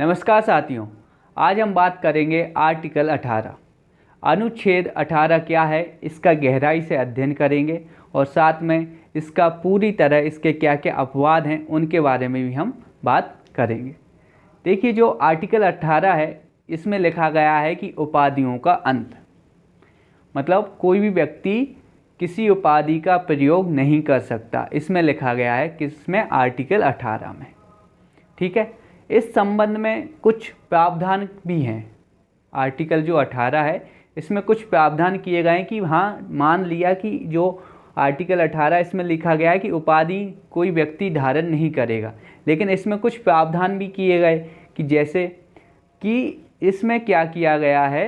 नमस्कार साथियों, आज हम बात करेंगे आर्टिकल 18। अनुच्छेद 18 क्या है इसका गहराई से अध्ययन करेंगे और साथ में इसका पूरी तरह इसके क्या क्या अपवाद हैं उनके बारे में भी हम बात करेंगे। देखिए, जो आर्टिकल 18 है इसमें लिखा गया है कि उपाधियों का अंत, मतलब कोई भी व्यक्ति किसी उपाधि का प्रयोग नहीं कर सकता, इसमें लिखा गया है किसमें, आर्टिकल 18 में। ठीक है, इस संबंध में कुछ प्रावधान भी हैं। आर्टिकल जो 18 है इसमें कुछ प्रावधान किए गए हैं कि हाँ, मान लिया कि जो आर्टिकल 18 इसमें लिखा गया है कि उपाधि कोई व्यक्ति धारण नहीं करेगा, लेकिन इसमें कुछ प्रावधान भी किए गए कि जैसे कि इसमें क्या किया गया है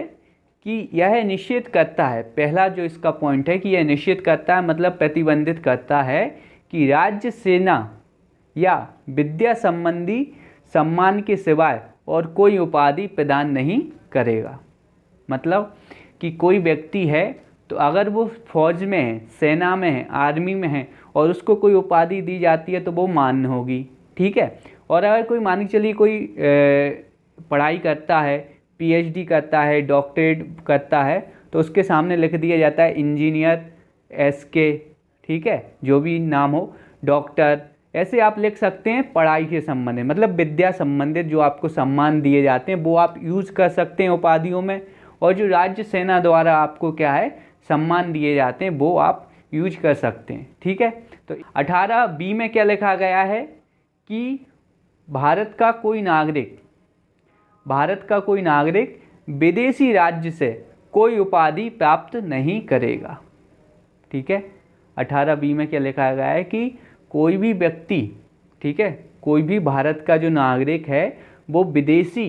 कि यह निषेध करता है, पहला जो इसका पॉइंट है कि यह निषेध करता है, मतलब प्रतिबंधित करता है कि राज्य, सेना या विद्या संबंधी सम्मान के सिवाय और कोई उपाधि प्रदान नहीं करेगा। मतलब कि कोई व्यक्ति है तो अगर वो फौज में है, सेना में है, आर्मी में है और उसको कोई उपाधि दी जाती है तो वो मान्य होगी। ठीक है, और अगर कोई मान के चलिए कोई पढ़ाई करता है, पीएचडी करता है, डॉक्टरेट करता है, तो उसके सामने लिख दिया जाता है इंजीनियर एसके, ठीक है, जो भी नाम हो, डॉक्टर, ऐसे आप लिख सकते हैं। पढ़ाई के संबंधित मतलब विद्या संबंधित जो आपको सम्मान दिए जाते हैं वो आप यूज़ कर सकते हैं उपाधियों में, और जो राज्य सेना द्वारा आपको क्या है सम्मान दिए जाते हैं वो आप यूज कर सकते हैं। ठीक है, तो 18B में क्या लिखा गया है कि भारत का कोई नागरिक विदेशी राज्य से कोई उपाधि प्राप्त नहीं करेगा। ठीक है, 18B में क्या लिखा गया है कि कोई भी व्यक्ति, ठीक है, कोई भी भारत का जो नागरिक है वो विदेशी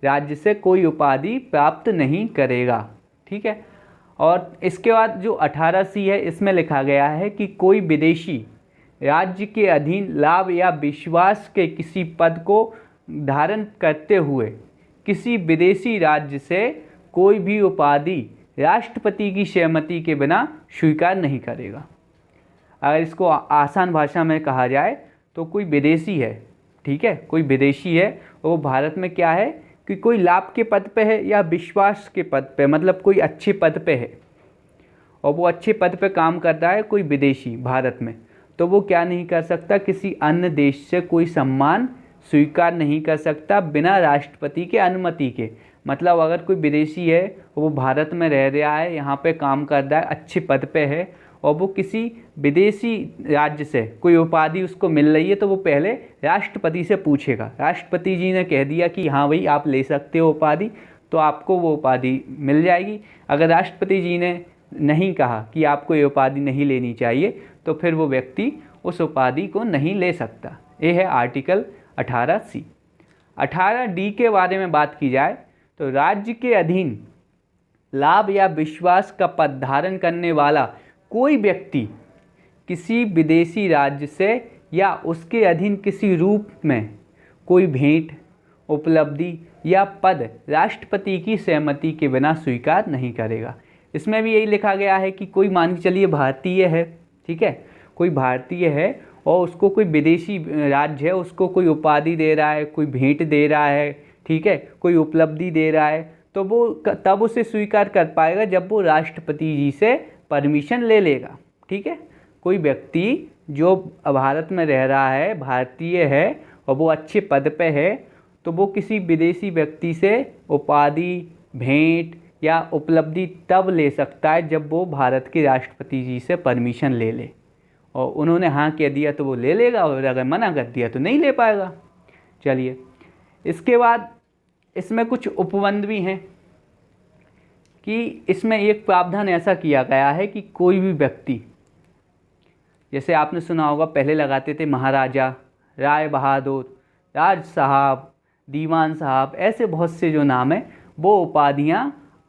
राज्य से कोई उपाधि प्राप्त नहीं करेगा। ठीक है, और इसके बाद जो 18C है इसमें लिखा गया है कि कोई विदेशी राज्य के अधीन लाभ या विश्वास के किसी पद को धारण करते हुए किसी विदेशी राज्य से कोई भी उपाधि राष्ट्रपति की सहमति के बिना स्वीकार नहीं करेगा। अगर इसको आसान भाषा में कहा जाए तो कोई विदेशी है, ठीक है, कोई विदेशी है वो भारत में क्या है कि कोई लाभ के पद पे है या विश्वास के पद पे, मतलब कोई अच्छे पद पे है और वो अच्छे पद पे काम कर रहा है कोई विदेशी भारत में, तो वो क्या नहीं कर सकता, किसी अन्य देश से कोई सम्मान स्वीकार नहीं कर सकता बिना राष्ट्रपति के अनुमति के। मतलब अगर कोई विदेशी है वो भारत में रह रहा है, यहाँ पे काम कर रहा है, अच्छे पद पे है और वो किसी विदेशी राज्य से कोई उपाधि उसको मिल रही है, तो वो पहले राष्ट्रपति से पूछेगा। राष्ट्रपति जी ने कह दिया कि हाँ भाई आप ले सकते हो उपाधि, तो आपको वो उपाधि मिल जाएगी। अगर राष्ट्रपति जी ने नहीं कहा कि आपको ये उपाधि नहीं लेनी चाहिए तो फिर वो व्यक्ति उस उपाधि को नहीं ले सकता। ये है आर्टिकल 18C। 18D के बारे में बात की जाए तो राज्य के अधीन लाभ या विश्वास का पद धारण करने वाला कोई व्यक्ति किसी विदेशी राज्य से या उसके अधीन किसी रूप में कोई भेंट, उपलब्धि या पद राष्ट्रपति की सहमति के बिना स्वीकार नहीं करेगा। इसमें भी यही लिखा गया है कि कोई मान के चलिए भारतीय है, ठीक है, कोई भारतीय है और उसको कोई विदेशी राज्य है उसको कोई उपाधि दे रहा है, कोई भेंट दे रहा है, ठीक है, कोई उपलब्धि दे रहा है, तो वो तब उसे स्वीकार कर पाएगा जब वो राष्ट्रपति जी से परमिशन ले लेगा। ठीक है, कोई व्यक्ति जो भारत में रह रहा है, भारतीय है और वो अच्छे पद पे है, तो वो किसी विदेशी व्यक्ति से उपाधि, भेंट या उपलब्धि तब ले सकता है जब वो भारत के राष्ट्रपति जी से परमिशन ले ले, और उन्होंने हाँ कह दिया तो वो ले लेगा और अगर मना कर दिया तो नहीं ले पाएगा। चलिए, इसके बाद इसमें कुछ उपबंध भी हैं कि इसमें एक प्रावधान ऐसा किया गया है कि कोई भी व्यक्ति, जैसे आपने सुना होगा पहले लगाते थे महाराजा, राय बहादुर, राज साहब, दीवान साहब, ऐसे बहुत से जो नाम हैं, वो उपाधियाँ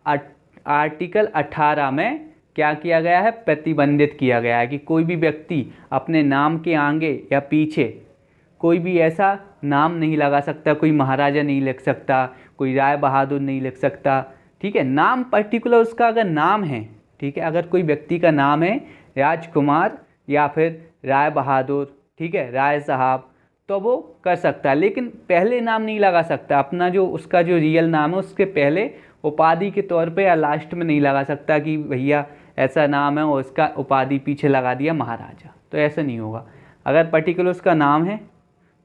आर्टिकल 18 में क्या किया गया है, प्रतिबंधित किया गया है कि कोई भी व्यक्ति अपने नाम के आगे या पीछे कोई भी ऐसा नाम नहीं लगा सकता, कोई महाराजा नहीं लिख सकता, कोई राय बहादुर नहीं लिख सकता। ठीक है, नाम पर्टिकुलर उसका अगर नाम है, ठीक है, अगर कोई व्यक्ति का नाम है राजकुमार या फिर राय बहादुर, ठीक है, राय साहब, तो वो कर सकता है, लेकिन पहले नाम नहीं लगा सकता। अपना जो उसका जो रियल नाम है उसके पहले उपाधि के तौर पे या लास्ट में नहीं लगा सकता कि भैया ऐसा नाम है और उसका उपाधि पीछे लगा दिया महाराजा, तो ऐसा नहीं होगा। अगर पर्टिकुलर उसका नाम है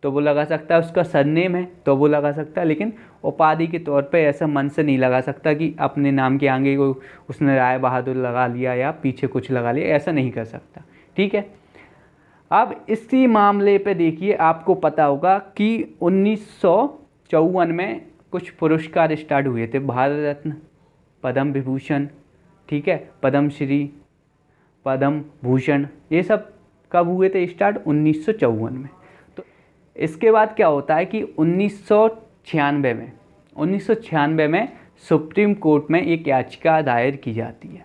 तो वो लगा सकता है, उसका सरनेम है तो वो लगा सकता है, लेकिन उपाधि के तौर पे ऐसा मन से नहीं लगा सकता कि अपने नाम के आगे को उसने राय बहादुर लगा लिया या पीछे कुछ लगा लिया, ऐसा नहीं कर सकता। ठीक है, अब इसी मामले पे देखिए, आपको पता होगा कि 1954 में कुछ पुरस्कार स्टार्ट हुए थे, भारत रत्न, पद्म विभूषण, ठीक है, पद्मश्री, पद्म भूषण, ये सब कब हुए थे स्टार्ट? 1954 में। तो इसके बाद क्या होता है कि 1996 में सुप्रीम कोर्ट में एक याचिका दायर की जाती है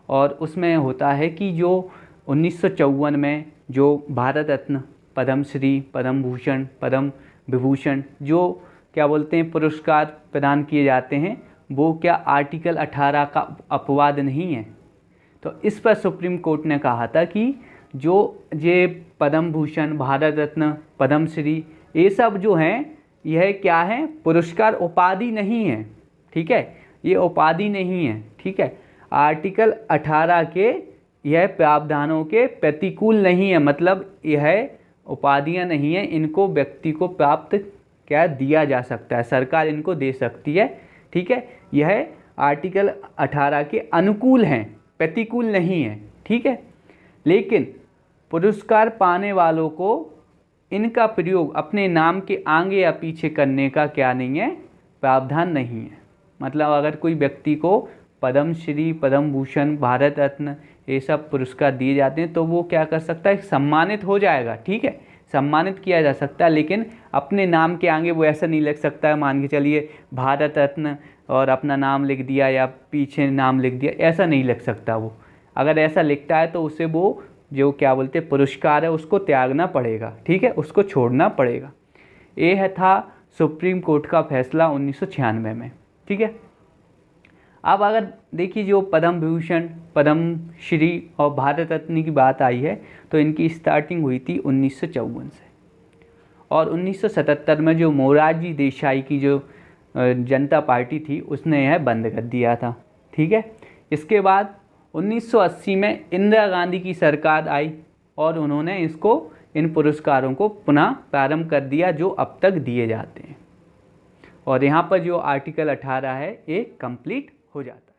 और उसमें होता है कि जो 1954 में जो भारत रत्न, पद्मश्री, पद्म भूषण, पद्म विभूषण जो क्या बोलते हैं पुरस्कार प्रदान किए जाते हैं, वो क्या आर्टिकल 18 का अपवाद नहीं है? तो इस पर सुप्रीम कोर्ट ने कहा था कि जो ये पद्म भूषण, भारत रत्न, पद्मश्री, ये सब जो हैं यह क्या है? पुरस्कार, उपाधि नहीं है। ठीक है, ये उपाधि नहीं है। ठीक है, आर्टिकल 18 के यह प्रावधानों के प्रतिकूल नहीं है, मतलब यह उपाधियां नहीं है, इनको व्यक्ति को प्राप्त क्या दिया जा सकता है, सरकार इनको दे सकती है। ठीक है, यह आर्टिकल 18 के अनुकूल हैं, प्रतिकूल नहीं है। ठीक है, लेकिन पुरस्कार पाने वालों को इनका प्रयोग अपने नाम के आगे या पीछे करने का क्या नहीं है? प्रावधान नहीं है। मतलब अगर कोई व्यक्ति को पद्मश्री, पद्म भूषण, भारत रत्न ये सब पुरस्कार दिए जाते हैं तो वो क्या कर सकता है? सम्मानित हो जाएगा। ठीक है, सम्मानित किया जा सकता है, लेकिन अपने नाम के आगे वो ऐसा नहीं लिख सकता है, मान के चलिए भारत रत्न और अपना नाम लिख दिया या पीछे नाम लिख दिया, ऐसा नहीं लिख सकता वो। अगर ऐसा लिखता है तो उसे वो जो क्या बोलते हैं पुरस्कार है उसको त्यागना पड़ेगा। ठीक है, उसको छोड़ना पड़ेगा। ये है था सुप्रीम कोर्ट का फैसला 1996 में। ठीक है, अब अगर देखिए जो पद्म विभूषण, पद्मश्री और भारत रत्न की बात आई है तो इनकी स्टार्टिंग हुई थी 1954 से, और 1977 में जो मोरारजी देसाई की जो जनता पार्टी थी उसने यह बंद कर दिया था। ठीक है, इसके बाद 1980 में इंदिरा गांधी की सरकार आई और उन्होंने इन पुरस्कारों को पुनः प्रारंभ कर दिया जो अब तक दिए जाते हैं, और यहाँ पर जो आर्टिकल 18 है ये कंप्लीट हो जाता है।